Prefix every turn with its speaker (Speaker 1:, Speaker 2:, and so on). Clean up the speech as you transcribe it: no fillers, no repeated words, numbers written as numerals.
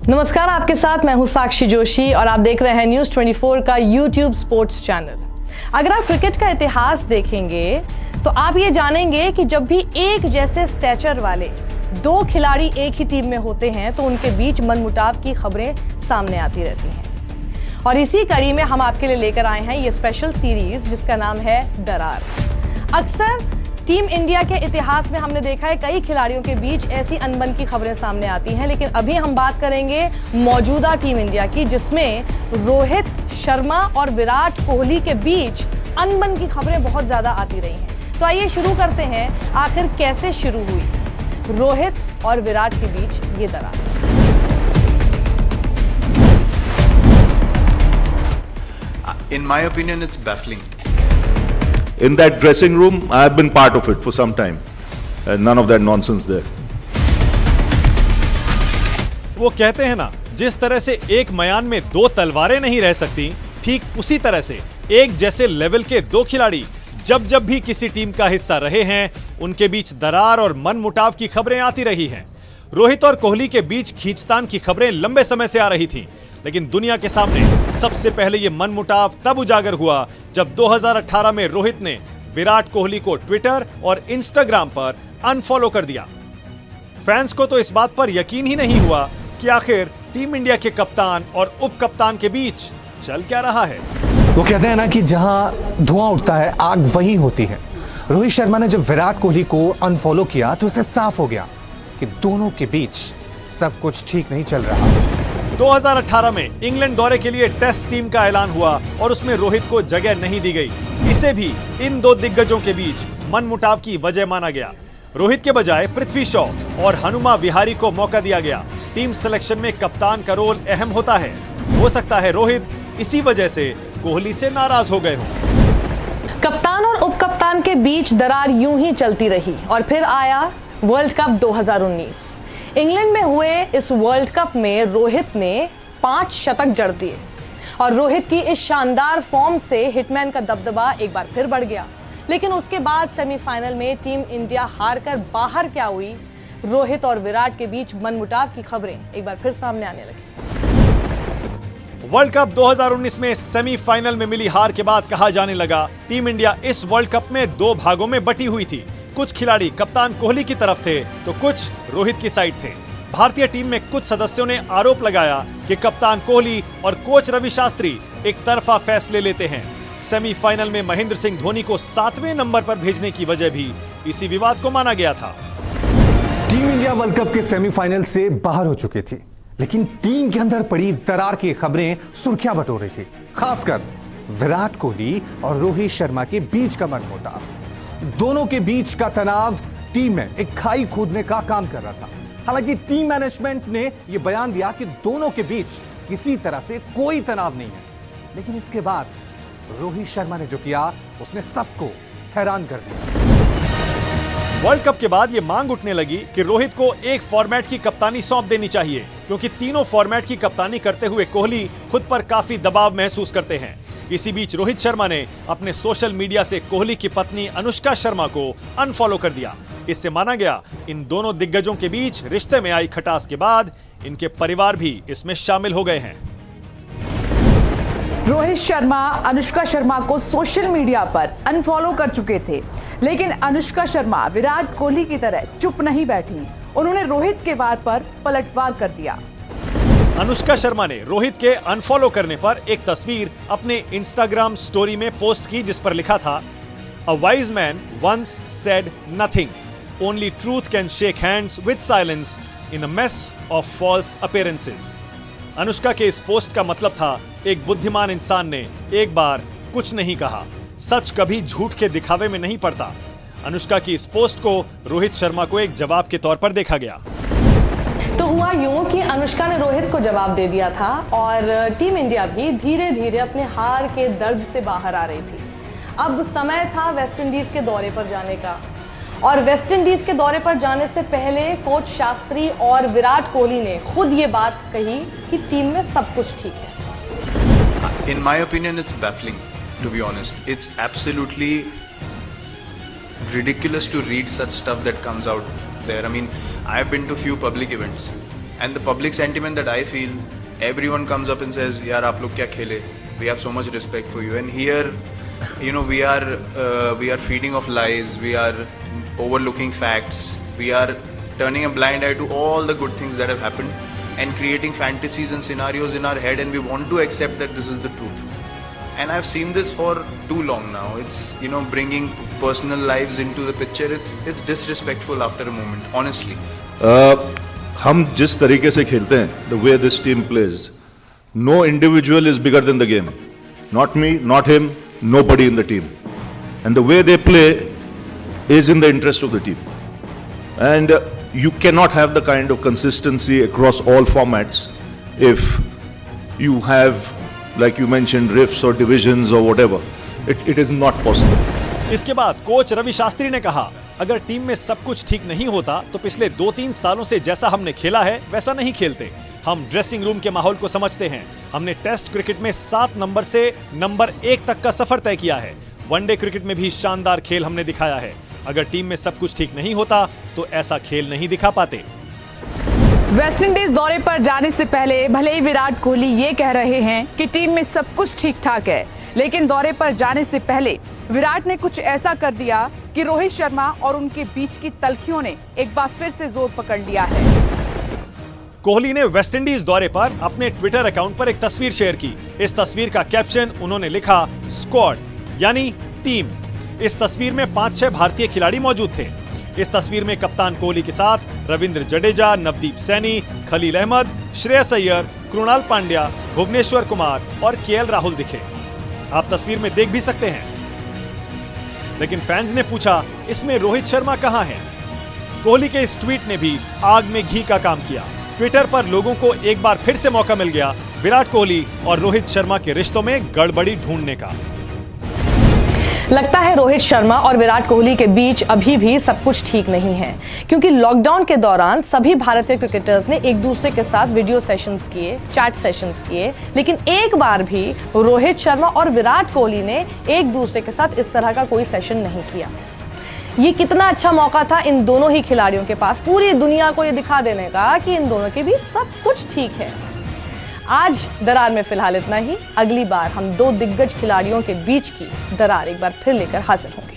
Speaker 1: नमस्कार, आपके साथ मैं हूं साक्षी जोशी और आप देख रहे हैं न्यूज़ 24 का यूट्यूब स्पोर्ट्स चैनल। अगर आप क्रिकेट का इतिहास देखेंगे तो आप ये जानेंगे कि जब भी एक जैसे स्टैचर वाले दो खिलाड़ी एक ही टीम में होते हैं तो उनके बीच मनमुटाव की खबरें सामने आती रहती हैं। और इसी कड़ी में हम आपके लिए लेकर आए हैं ये स्पेशल सीरीज जिसका नाम है दरार। अक्सर टीम इंडिया के इतिहास में हमने देखा है कई खिलाड़ियों के बीच ऐसी अनबन की खबरें सामने आती हैं, लेकिन अभी हम बात करेंगे मौजूदा टीम इंडिया की, जिसमें रोहित शर्मा और विराट कोहली के बीच अनबन की खबरें बहुत ज्यादा आती रही हैं। तो आइए शुरू करते हैं, आखिर कैसे शुरू हुई रोहित और विराट के बीच ये दरार।
Speaker 2: In my opinion, it's baffling.
Speaker 3: In that dressing room, I have been part of it for some time. None of that nonsense there.
Speaker 4: वो कहते हैं ना, जिस तरह से एक मयान में दो तलवारें नहीं रह सकती, ठीक उसी तरह से एक जैसे लेवल के दो खिलाड़ी जब जब भी किसी टीम का हिस्सा रहे हैं, उनके बीच दरार और मनमुटाव की खबरें आती रही हैं। रोहित और कोहली के बीच खींचतान की खबरें लंबे समय से आ रही थीं, लेकिन दुनिया के सामने सबसे पहले ये मनमुटाव तब उजागर हुआ जब 2018 में रोहित ने विराट कोहली को ट्विटर और इंस्टाग्राम पर अनफॉलो कर दिया। फैंस को तो इस बात पर यकीन ही नहीं हुआ कि आखिर टीम इंडिया के कप्तान और उप कप्तान के बीच चल क्या रहा है।
Speaker 5: वो कहते हैं ना कि जहां धुआं उठता है आग वहीं होती है। रोहित शर्मा ने जब विराट कोहली को अनफॉलो किया तो उसे साफ हो गया कि दोनों के बीच सब कुछ ठीक नहीं चल रहा।
Speaker 4: 2018 में इंग्लैंड दौरे के लिए टेस्ट टीम का ऐलान हुआ और उसमें रोहित को जगह नहीं दी गई। इसे भी इन दो दिग्गजों के बीच मनमुटाव की वजह माना गया। रोहित के बजाय पृथ्वी शॉ और हनुमा विहारी को मौका दिया गया। टीम सिलेक्शन में कप्तान का रोल अहम होता है। हो सकता है रोहित इसी वजह से कोहली से नाराज हो गए हों।
Speaker 1: कप्तान और उप कप्तान के बीच दरार यूं ही चलती रही और फिर आया वर्ल्ड कप 2019। इंग्लैंड में हुए इस वर्ल्ड कप में रोहित ने 5 शतक जड़ दिए और रोहित की इस शानदार फॉर्म से हिटमैन का दबदबा एक बार फिर बढ़ गया। लेकिन उसके बाद सेमीफाइनल में टीम इंडिया हारकर बाहर क्या हुई, रोहित और विराट के बीच मनमुटाव की खबरें एक बार फिर सामने आने लगी।
Speaker 4: वर्ल्ड कप 2019 में सेमीफाइनल में मिली हार के बाद कहा जाने लगा टीम इंडिया इस वर्ल्ड कप में 2 भागों में बटी हुई थी। कुछ खिलाड़ी कप्तान कोहली की तरफ थे तो कुछ रोहित की साइड थे। भारतीय टीम में कुछ सदस्यों ने आरोप लगाया कि कप्तान कोहली और कोच रवि शास्त्री एक तरफा फैसले लेते हैं। सेमीफाइनल में महेंद्र सिंह धोनी को 7वें नंबर पर भेजने की वजह भी इसी विवाद को माना गया था।
Speaker 5: टीम इंडिया वर्ल्ड कप के सेमीफाइनल से बाहर हो चुकी थी, लेकिन टीम के अंदर पड़ी दरार की खबरें सुर्खियां बटोर रही थी। खासकर विराट कोहली और रोहित शर्मा के बीच का मनमुटाव, दोनों के बीच का तनाव टीम में एक खाई खोदने का काम कर रहा था। हालांकि टीम मैनेजमेंट ने यह बयान दिया कि दोनों के बीच किसी तरह से कोई तनाव नहीं है, लेकिन इसके बाद रोहित शर्मा ने जो किया उसने सबको हैरान कर दिया।
Speaker 4: वर्ल्ड कप के बाद यह मांग उठने लगी कि रोहित को एक फॉर्मेट की कप्तानी सौंप देनी चाहिए, क्योंकि तीनों फॉर्मेट की कप्तानी करते हुए कोहली खुद पर काफी दबाव महसूस करते हैं। इसी बीच रोहित शर्मा ने अपने सोशल मीडिया से कोहली की पत्नी अनुष्का शर्मा को अनफॉलो कर दिया। इससे माना गया इन दोनों दिग्गजों के बीच रिश्ते में आई खटास के बाद इनके परिवार भी इसमें शामिल हो गए हैं।
Speaker 6: रोहित शर्मा अनुष्का शर्मा को सोशल मीडिया पर अनफॉलो कर चुके थे, लेकिन अनुष्का शर्मा विराट कोहली की तरह चुप नहीं बैठी। उन्होंने रोहित के बात पर पलटवार कर दिया।
Speaker 4: अनुष्का शर्मा ने रोहित के अनफॉलो करने पर एक तस्वीर अपने इंस्टाग्राम स्टोरी में पोस्ट की, जिस पर लिखा था, a wise man once said nothing, only truth can shake hands with silence in a mess of false appearances. Anushka के इस पोस्ट का मतलब था एक बुद्धिमान इंसान ने एक बार कुछ नहीं कहा, सच कभी झूठ के दिखावे में नहीं पड़ता। अनुष्का की इस पोस्ट को रोहित शर्मा को एक जवाब के तौर पर देखा गया।
Speaker 1: तो हुआ यूं कि अनुष्का ने रोहित को जवाब दे दिया था और टीम इंडिया भी धीरे धीरे अपने हार के दर्द से बाहर आ रही थी। अब समय था वेस्ट इंडीज के दौरे पर जाने का, और वेस्ट इंडीज के दौरे पर जाने से पहले कोच शास्त्री और विराट कोहली ने खुद ये बात कही कि टीम में सब कुछ ठीक है।
Speaker 2: In my opinion, it's baffling, to be honest. It's absolutely ridiculous to read such stuff that comes out there. I mean, I've been to few public events And the public sentiment that I feel, everyone comes up and says, "Yaar, aap log kya khele? We have so much respect for you." And here, you know, we are feeding off lies. We are overlooking facts. We are turning a blind eye to all the good things that have happened and creating fantasies and scenarios in our head, and we want to accept that this is the truth. And I've seen this for too long now. It's, you know, bringing personal lives into the picture. It's disrespectful after a moment, honestly.
Speaker 3: हम जिस तरीके से खेलते हैं, the way this team plays, no individual is bigger than the game. Not me, not him, nobody in the team. And the way they play is in the interest of the team. And you cannot have the kind of consistency across all formats if you have, like you mentioned, rifts or divisions or whatever. It is not possible.
Speaker 4: इसके बाद coach Ravi Shastri ने कहा, अगर team में सब कुछ ठीक नहीं होता तो पिछले 2-3 सालों से जैसा हमने खेला है वैसा नहीं खेलते। हम ड्रेसिंग रूम के माहौल को समझते हैं। हमने टेस्ट क्रिकेट में 7 नंबर से नंबर 1 तक का सफर तय किया है। वनडे क्रिकेट में भी शानदार खेल हमने दिखाया है। अगर टीम में सब कुछ ठीक नहीं होता तो ऐसा खेल नहीं दिखा पाते।
Speaker 6: वेस्टइंडीज दौरे पर जाने से पहले भले ही विराट कोहली ये कह रहे हैं कि टीम में सब कुछ ठीक ठाक है, लेकिन दौरे पर जाने से पहले विराट ने कुछ ऐसा कर दिया कि रोहित शर्मा और उनके बीच की तल्खियों ने एक बार फिर से जोर पकड़ लिया है।
Speaker 4: कोहली ने वेस्टइंडीज दौरे पर अपने ट्विटर अकाउंट पर एक तस्वीर शेयर की। इस तस्वीर का कैप्शन उन्होंने लिखा, स्क्वाड, यानी टीम। इस तस्वीर में 5-6 भारतीय खिलाड़ी मौजूद थे। इस तस्वीर में कप्तान कोहली के साथ रविंद्र जडेजा, नवदीप सैनी, खलील अहमद, श्रेयस अय्यर, कृणाल पांड्या, भुवनेश्वर कुमार और केएल राहुल दिखे। आप तस्वीर में देख भी सकते हैं। लेकिन फैंस ने पूछा, इसमें रोहित शर्मा कहां है? कोहली के इस ट्वीट ने भी आग में घी का काम किया। ट्विटर पर लोगों को एक बार फिर से मौका मिल गया विराट कोहली और रोहित शर्मा के रिश्तों में गड़बड़ी ढूंढने का।
Speaker 1: लगता है रोहित शर्मा और विराट कोहली के बीच अभी भी सब कुछ ठीक नहीं है, क्योंकि लॉकडाउन के दौरान सभी भारतीय क्रिकेटर्स ने एक दूसरे के साथ वीडियो सेशंस किए, चैट सेशंस किए, लेकिन एक बार भी रोहित शर्मा और विराट कोहली ने एक दूसरे के साथ इस तरह का कोई सेशन नहीं किया। ये कितना अच्छा मौका था इन दोनों ही खिलाड़ियों के पास पूरी दुनिया को ये दिखा देने का कि इन दोनों के बीच सब कुछ ठीक है। आज दरार में फिलहाल इतना ही। अगली बार हम 2 दिग्गज खिलाड़ियों के बीच की दरार एक बार फिर लेकर हाजिर होंगे।